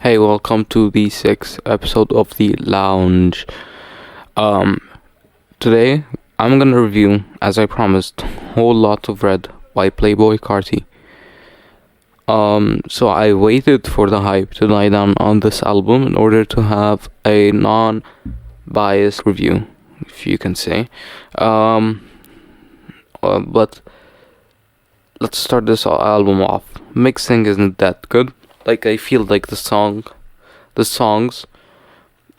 Hey, welcome to the sixth episode of the Lounge. Um, Today I'm gonna review, as I promised, Whole Lot of Red by playboi carti. So I waited for the hype to die down on this album in order to have a non-biased review, if you can say. Um, but let's start this album off. Mixing isn't that good. Like I feel like the songs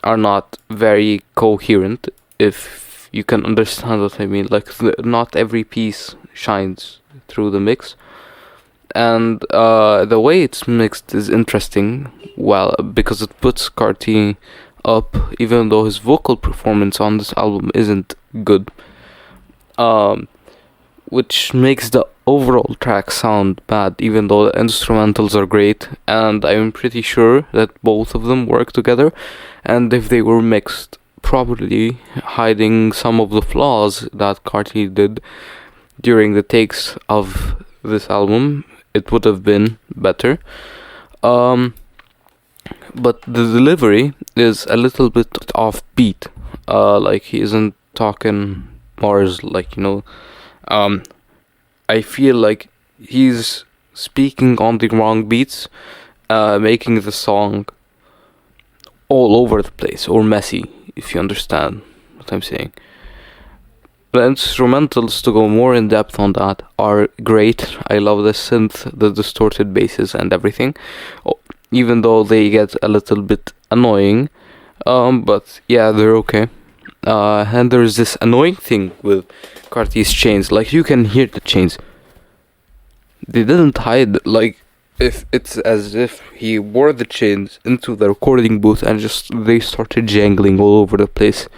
are not very coherent, if you can understand what I mean. Like not every piece shines through the mix, and the way it's mixed is interesting. Well, because it puts Carti up, even though his vocal performance on this album isn't good. Um, which makes the overall track sound bad, even though the instrumentals are great, and I'm pretty sure that both of them work together, and if they were mixed properly, hiding some of the flaws that Carti did during the takes of this album, it would have been better. Um, but the delivery is a little bit offbeat. Like he isn't talking bars like. I feel like he's speaking on the wrong beats, making the song all over the place or messy, if you understand what I'm saying. The instrumentals, to go more in depth on that, are great. I love the synth, the distorted basses, and everything, even though they get a little bit annoying. But yeah, they're okay. And there's this annoying thing with Carti's chains. Like you can hear the chains. They didn't hide. Like if it's as if he wore the chains into the recording booth and just they started jangling all over the place.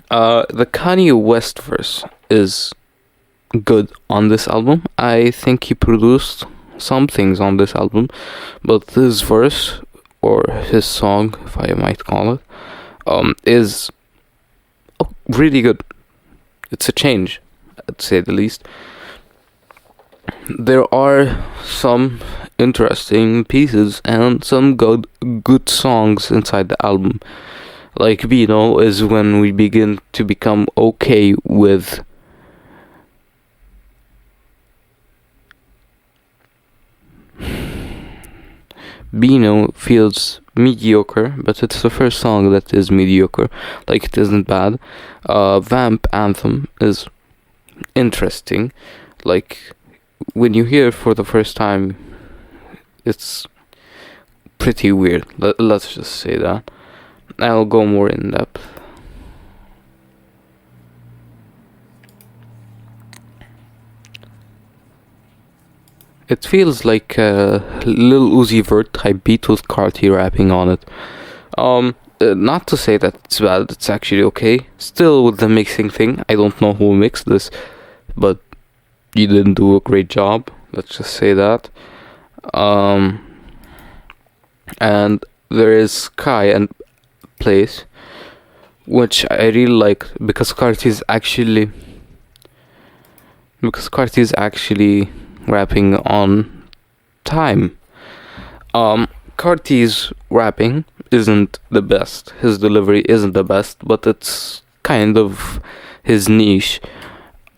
The Kanye West verse is good on this album. I think he produced some things on this album, but his verse, or his song, if I might call it, is really good. It's a change, I'd say the least. There are some interesting pieces and some good songs inside the album. Like Bino is when we begin to become okay with Bino feels mediocre, but it's the first song that is mediocre. Like it isn't bad. Vamp Anthem is interesting. Like when you hear it for the first time, it's pretty weird. Let's just say that. I'll go more in depth. It feels like a Lil Uzi Vert type beat with Carti rapping on it. Not to say that it's bad, it's actually okay. Still, with the mixing thing, I don't know who mixed this, but you didn't do a great job. Let's just say that. And there is Kai and Place, which I really like because Carti is actually rapping on time. Carti's rapping isn't the best. His delivery isn't the best, but it's kind of his niche.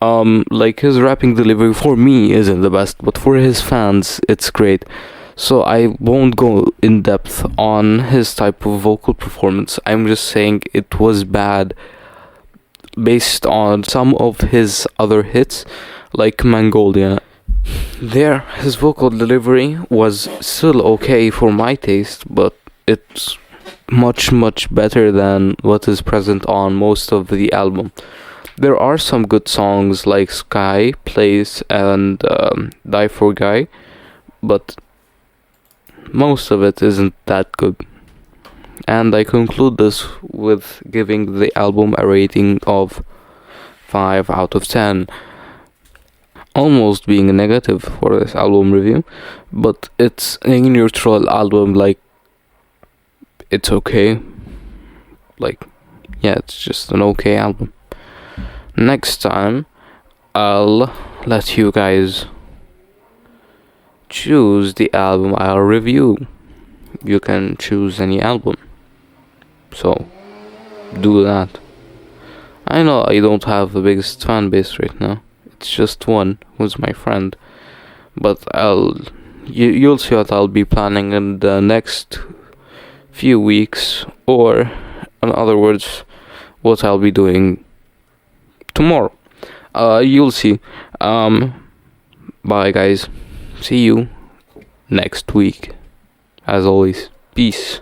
Like his rapping delivery for me isn't the best, but for his fans it's great. So I won't go in depth on his type of vocal performance. I'm just saying it was bad based on some of his other hits, like Mongolia. There, his vocal delivery was still okay for my taste, but it's much better than what is present on most of the album. There are some good songs like Sky, Place, and Die for Guy, but most of it isn't that good. And I conclude this with giving the album a rating of 5 out of 10. Almost being a negative for this album review, but it's a neutral album. Like it's okay. Like yeah, it's just an okay album. Next time I'll let you guys choose the album I'll review. you can choose any album. So do that. I know I don't have the biggest fan base right now. It's just one who's my friend. But you'll see what I'll be planning in the next few weeks, or in other words, what I'll be doing tomorrow. You'll see. Bye guys. See you next week. As always, peace.